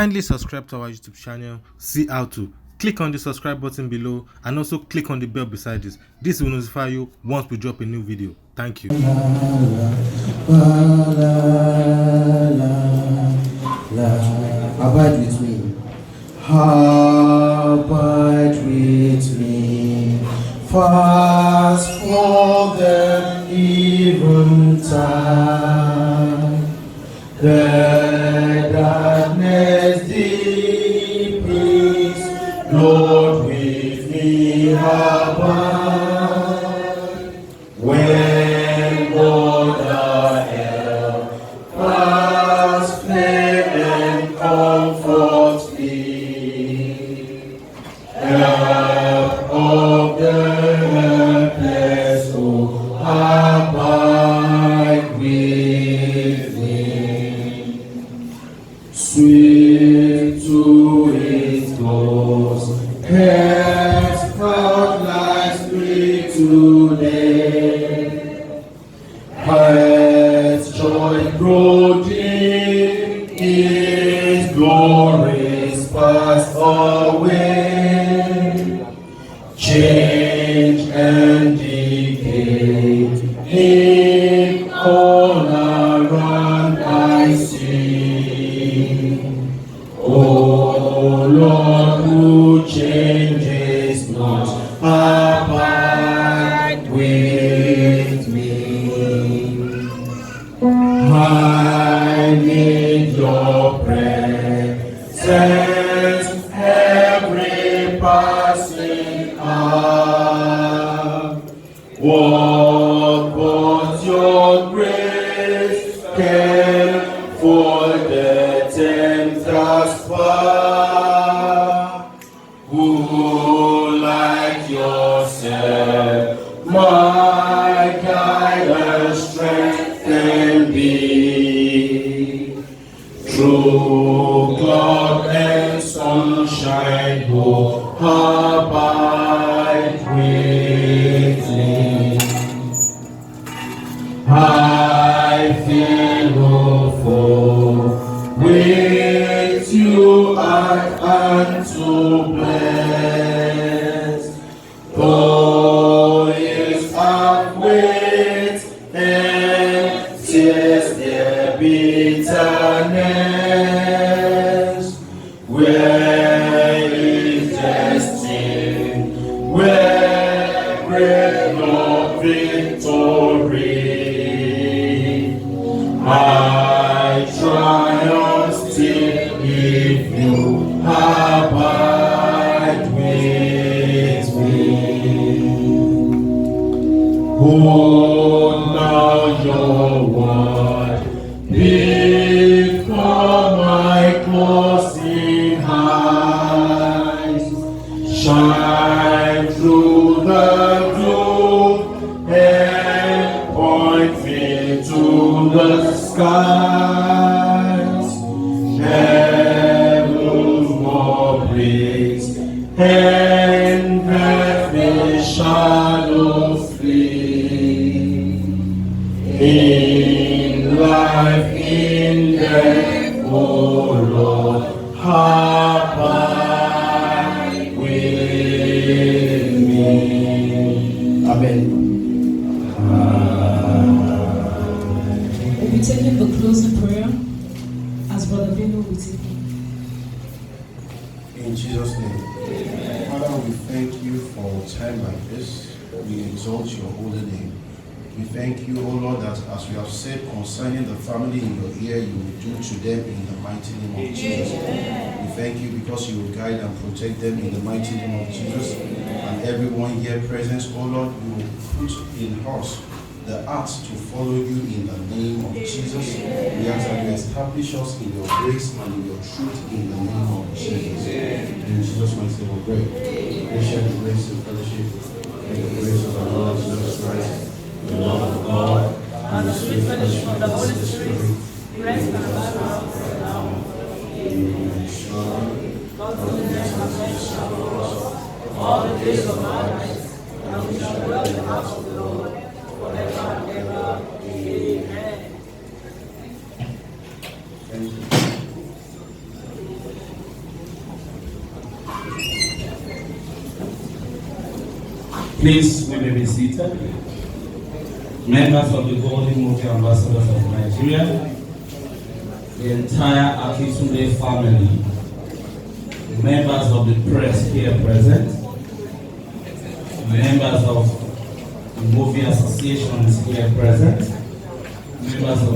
Kindly subscribe to our YouTube channel, see how to. Click on the subscribe button below and also click on the bell beside this. This will notify you once we drop a new video. Thank you. Abide with me. Abide with me. Fast for the eventide. The darkness deepens, Lord, with me abide. When water hell fast flame and comfort me, help of the helpless, oh, abide with me. Sweet to his close, henceforth lies free today. Heart's joy brooding, his glories passed away. Change and decay, in all around I see. Oh Lord, who changes not, abide with me. I need your presence every passing hour. What but your grace can for the tempter's far? Who like yourself, my guide and strength and be? Through cloud and sunshine, who abide with me. I feel hopeful with you and to bless. Though is wait and tears their bitterness, where is destiny, where great your victory. I triumph still if you abide with me. Hold now your word before my closing eyes. Shine through the gloom and point me to the skies. Heaven's more breeze and earthly shadows flee. In life, in death, oh Lord, abide with me. Amen. We'll be taking the closing prayer as Brother Vino will take it. In Jesus' name. Father, we thank you for a time like this. We exalt your holy name. We thank you, O Lord, that as we have said concerning the family in your ear, you will do to them in the mighty name of Jesus. We thank you because you will guide and protect them in the mighty name of Jesus. And everyone here present, O Lord, you will put in us the heart to follow you in the name of Jesus. We ask that you establish us in your grace and in your truth in the name of Jesus. In Jesus' mighty name we pray. We share the grace and fellowship and the grace of our Lord Jesus Christ, the love of God, and the sweet fellowship of the Holy Spirit, rest and abide with us now. Amen. Surely, God's goodness and mercy shall follow us all the days of our lives, and we shall dwell in the house of the Lord forever and ever. Amen. Thank you. Please, we may be seated. Members of the Golden Movie Ambassadors of Nigeria, the entire Akitunde family, members of the press here present, members of the movie associations here present, members of